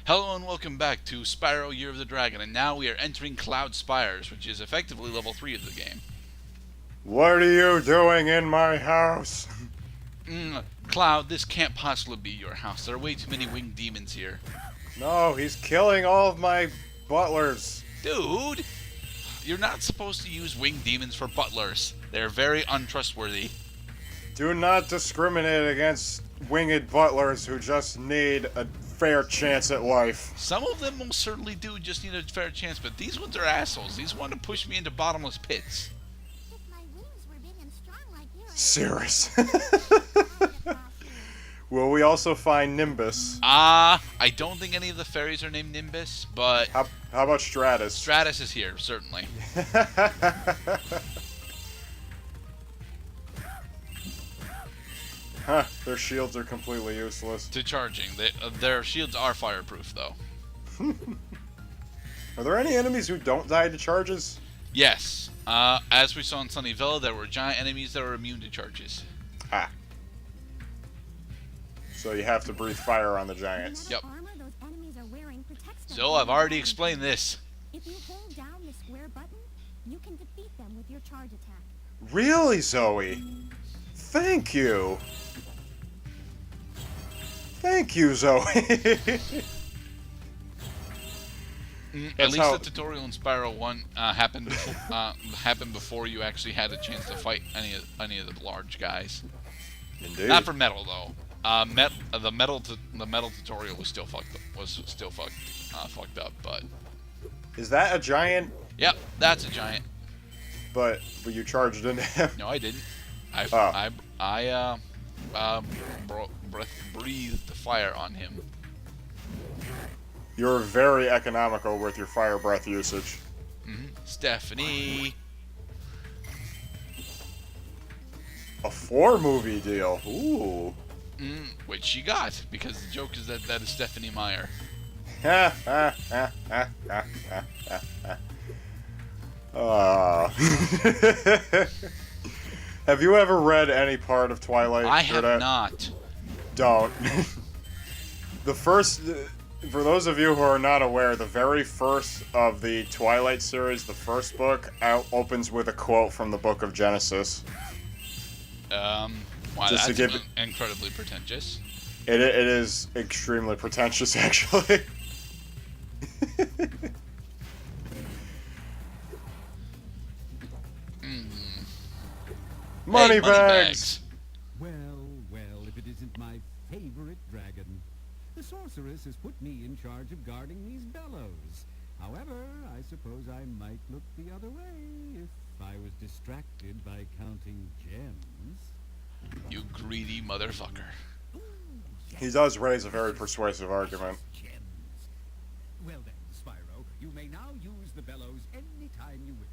Hello and welcome back to Spyro Year of the Dragon, and now we are entering Cloud Spires, which is effectively level 3 of the game. What are you doing in my house? Cloud, this can't possibly be your house. There are way too many winged demons here. No, he's killing all of my butlers. Dude! You're not supposed to use winged demons for butlers. They're very untrustworthy. Do not discriminate against winged butlers who just need a fair chance at life. Some of them most certainly do just need a fair chance, but these ones are assholes. These want to push me into bottomless pits. If my wings were big and strong like yours. Cirrus. Will we also find Nimbus? I don't think any of the fairies are named Nimbus, but How about Stratus? Stratus is here, certainly. Huh, their shields are completely useless. To charging. Their shields are fireproof, though. Are there any enemies who don't die to charges? Yes. As we saw in Sunnyville, there were giant enemies that were immune to charges. Ah. So you have to breathe fire on the giants. Yep. Armor those enemies are wearing protects them. So I've already explained this. If you hold down the square button, you can defeat them with your charge attack. Really, Zoe? Thank you. Thank you, Zoe. At least the tutorial in Spyro 1 happened before you actually had a chance to fight any of the large guys. Indeed. Not for metal though. The metal tutorial was still fucked up. But Is that a giant? yep, that's a giant. But you charged into him. No, I didn't. Breathed fire on him. You're very economical with your fire breath usage. Stephanie. A 4-movie deal. Ooh. Which she got, because the joke is that is Stephanie Meyer. Have you ever read any part of Twilight? I have not. Don't. The first, for those of you who are not aware, the very first of the Twilight series, the first book, opens with a quote from the Book of Genesis. Wow, Just to that's give incredibly pretentious. It is extremely pretentious, actually. Money Hey, bags! Well, if it isn't my favorite dragon. The sorceress has put me in charge of guarding these bellows. However, I suppose I might look the other way if I was distracted by counting gems. You greedy motherfucker. He does raise a very persuasive argument. Gems. Well then, Spyro, you may now use the bellows any time you wish.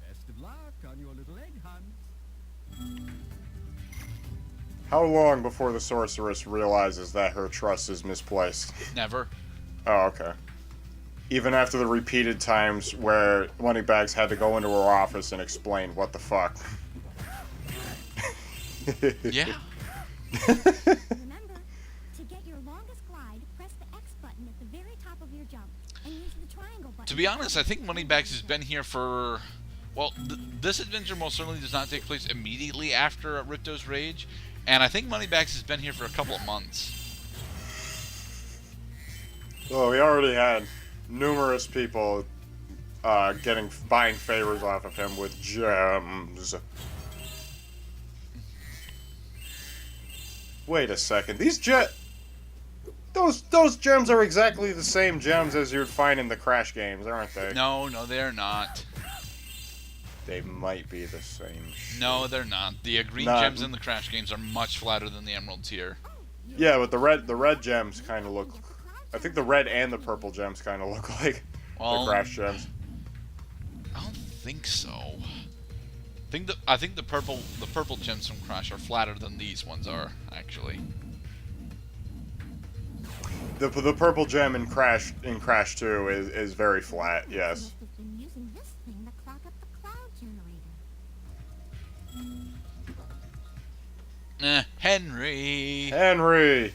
Best of luck on your little egg hunt. How long before the sorceress realizes that her trust is misplaced? Never. Oh, okay. Even after the repeated times where Moneybags had to go into her office and explain what the fuck. Yeah. Remember, to get your longest glide, press the X button at the very top of your jump, and use the triangle button. To be honest, I think Moneybags has been here for... Well, this adventure most certainly does not take place immediately after Ripto's Rage, and I think Moneybags has been here for a couple of months. Well, we already had numerous people buying favors off of him with gems. Wait a second, these those gems are exactly the same gems as you'd find in the Crash games, aren't they? No, they're not. They might be the same. No, they're not. The green Not- gems in the Crash games are much flatter than the emeralds here. Yeah, but the red gems kind of look. I think the red and the purple gems kind of look like Well, the Crash gems. I don't think so. I think the purple gems from Crash are flatter than these ones are, actually. The purple gem in Crash 2 is very flat. Yes. Has been using this thing to clock up the cloud generator. Henry. Henry.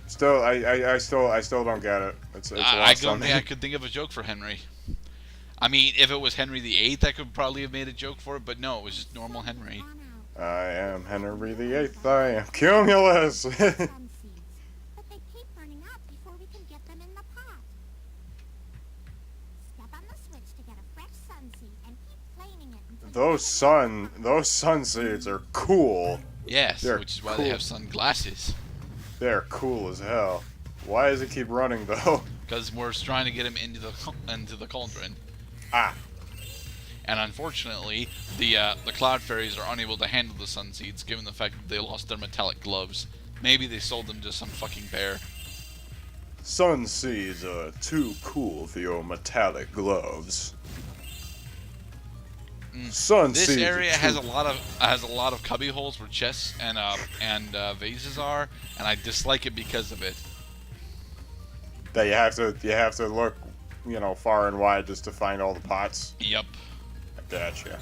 Still, I still don't get it. It's I lost don't on think me. I could think of a joke for Henry. I mean, if it was Henry VIII, I could probably have made a joke for it, but no, it was just normal Henry. On out. I am Henry VIII. I am Cumulus. Some seeds, but they keep burning out before we can get them in the pot. Step on the switch to get a fresh sun seed and keep flaming it until those sun seeds are cool. Yes, They're which is why cool. they have sunglasses. They're cool as hell. Why does it keep running though? Because we're trying to get him into the cauldron. Ah, And unfortunately, the Cloud Fairies are unable to handle the sun seeds, given the fact that they lost their metallic gloves. Maybe they sold them to some fucking bear. sun seeds are too cool for your metallic gloves. Sun This seeds. area are has too- a lot of cubby holes where chests and vases are, and I dislike it because of it. that you have to look, far and wide just to find all the pots. Yep. I gotcha.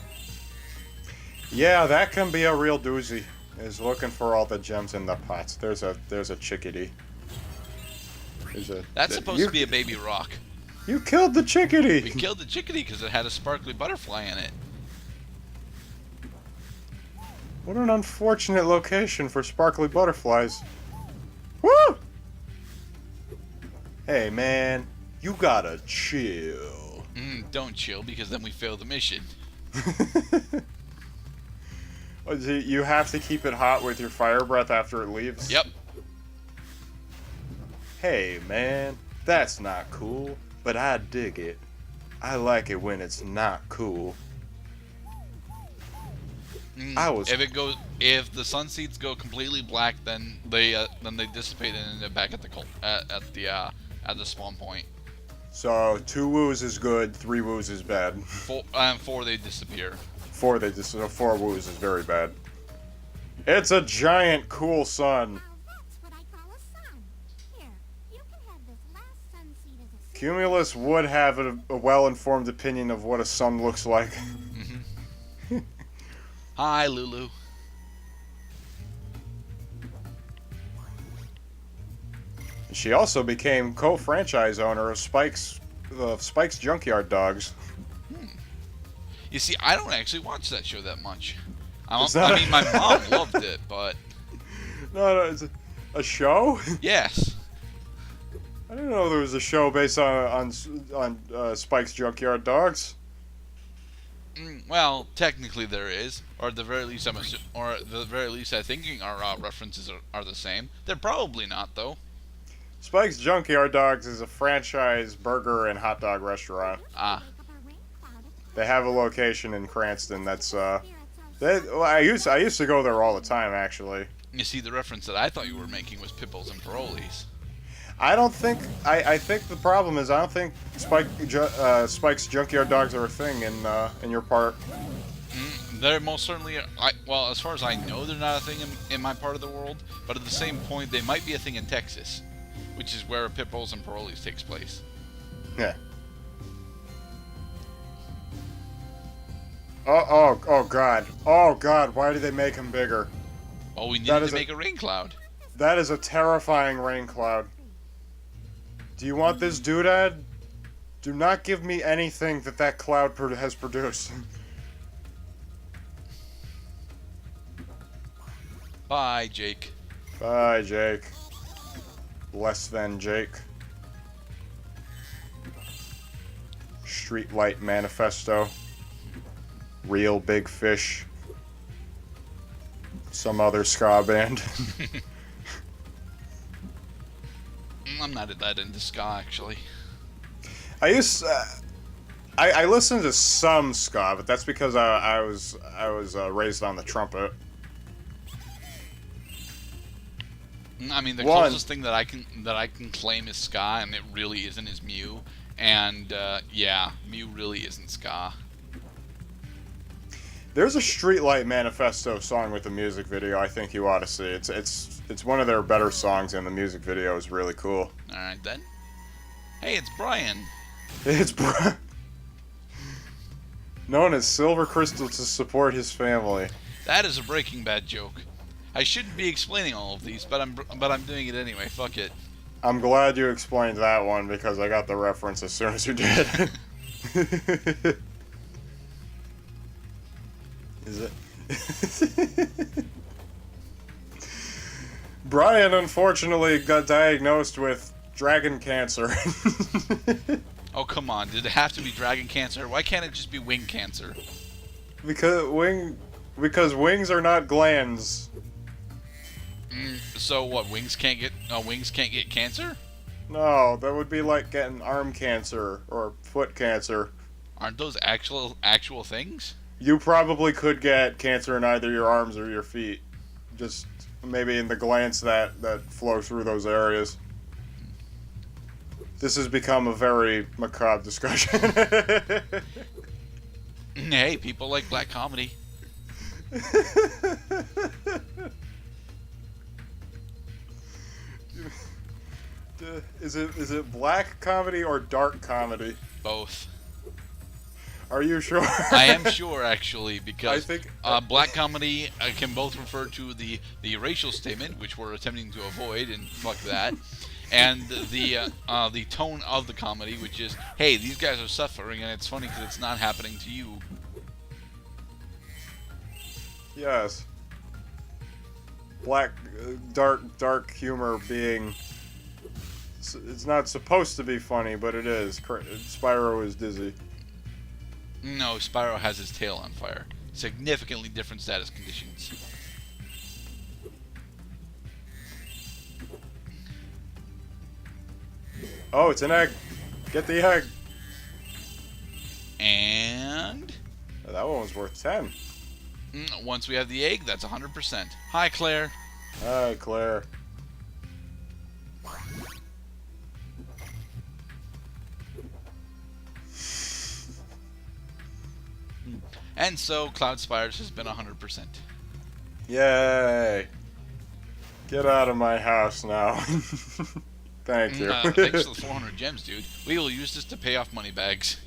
Yeah, that can be a real doozy. Is looking for all the gems in the pots. There's a chickadee. That's supposed to be a baby rock. You killed the chickadee. We killed the chickadee because it had a sparkly butterfly in it. What an unfortunate location for sparkly butterflies. Woo! Hey man, you gotta chill. Don't chill, because then we fail the mission. You have to keep it hot with your fire breath after it leaves? Yep. Hey man, that's not cool, but I dig it. I like it when it's not cool. If the sun seeds go completely black, then they dissipate and end back at the spawn point. So 2 woos is good, 3 woos is bad. 4 they disappear. 4 woos is very bad. It's a giant cool sun. Now that's what I call a sun. Here, you can have this last sun seed as a seed. Cumulus would have a well-informed opinion of what a sun looks like. Hi, Lulu. She also became co-franchise owner of Spike's Junkyard Dogs. You see, I don't actually watch that show that much. It's not I mean, my mom loved it, but No, it's a show? yes. I didn't know there was a show based on Spike's Junkyard Dogs. Well, technically there is, or at the very least I think our references are the same. They're probably not, though. Spike's Junkyard Dogs is a franchise burger and hot dog restaurant. Ah, Make up a rain cloud at They have a location in Cranston that's spirits I used to go there all the time actually. you see, the reference that I thought you were making was Pipples and Parolees. I think the problem is I don't think Spike's Junkyard Dogs are a thing in your part. They're most certainly, well, as far as I know, they're not a thing in my part of the world. But at the same point, they might be a thing in Texas, which is where Pipples and Parolees takes place. Yeah. Oh God! Why did they make him bigger? Oh, we That needed is to make a rain cloud. That is a terrifying rain cloud. Do you want this doodad? Do not give me anything that cloud has produced. Bye, Jake. Bye, Jake. Less than Jake. Streetlight Manifesto. Real Big Fish. Some other ska band. I'm not that into ska, actually. I listened to some ska, but that's because I was raised on the trumpet. I mean, the One. closest thing that I can claim is ska, and it really isn't, is Mew. And yeah, Mew really isn't ska. There's a Streetlight Manifesto song with a music video I think you ought to see. It's one of their better songs, and the music video is really cool. All right then. Hey, it's Brian. It's known as Silver Crystal to support his family. That is a Breaking Bad joke. I shouldn't be explaining all of these, but I'm doing it anyway. Fuck it. I'm glad you explained that one because I got the reference as soon as you did. Is it? Brian unfortunately got diagnosed with dragon cancer. Oh, come on. Did it have to be dragon cancer? Why can't it just be wing cancer? Because wings are not glands. So what? Wings can't get cancer? No, that would be like getting arm cancer or foot cancer. Aren't those actual things? You probably could get cancer in either your arms or your feet. Just maybe in the glands that flow through those areas. This has become a very macabre discussion. Hey, people like black comedy. Is it black comedy or dark comedy? Both. Are you sure? I am sure, actually, because I think black comedy can both refer to the racial statement, which we're attempting to avoid, and fuck that, and the tone of the comedy, which is, hey, these guys are suffering, and it's funny because it's not happening to you. Yes. Black, dark humor being... It's not supposed to be funny, but it is. Spyro is dizzy. No, Spyro has his tail on fire. Significantly different status conditions. Oh, it's an egg. Get the egg. And That one was worth 10. once we have the egg, that's 100%. Hi, Claire. Hi, Claire. And so, Cloud Spires has been 100%. Yay. Get out of my house now. Thank you. Thanks for the 400 gems, dude. We will use this to pay off money bags.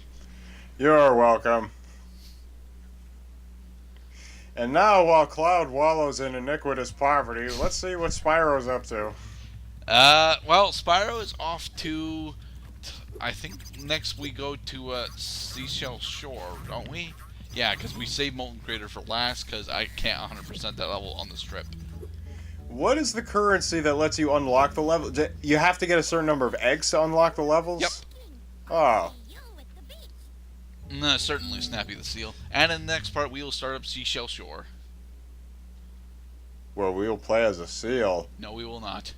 You're welcome. And now, while Cloud wallows in iniquitous poverty, let's see what Spyro's up to. Well, Spyro is off to... I think next we go to Seashell Shore, don't we? Yeah, because we saved Molten Crater for last, because I can't 100% that level on the strip. What is the currency that lets you unlock the level? You have to get a certain number of eggs to unlock the levels? Yep. Oh. You at the beach. No, certainly Snappy the Seal. And in the next part, we will start up Seashell Shore. Well, we'll play as a seal. No, we will not.